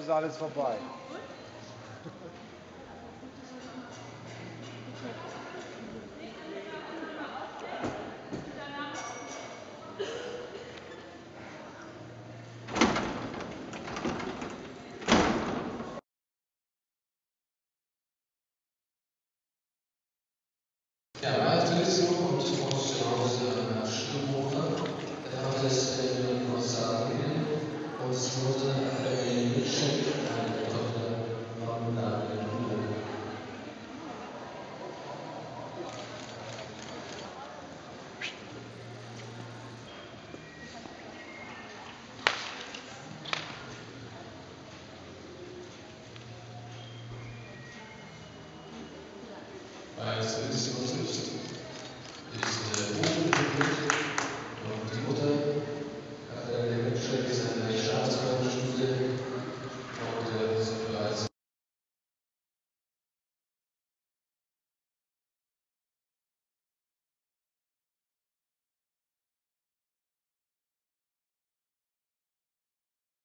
ist alles vorbei. Ja, weitere Lesung und Vorstellung nach Stimmwoche. Der Vater ist in Australien und es wurde ein Mitschnitt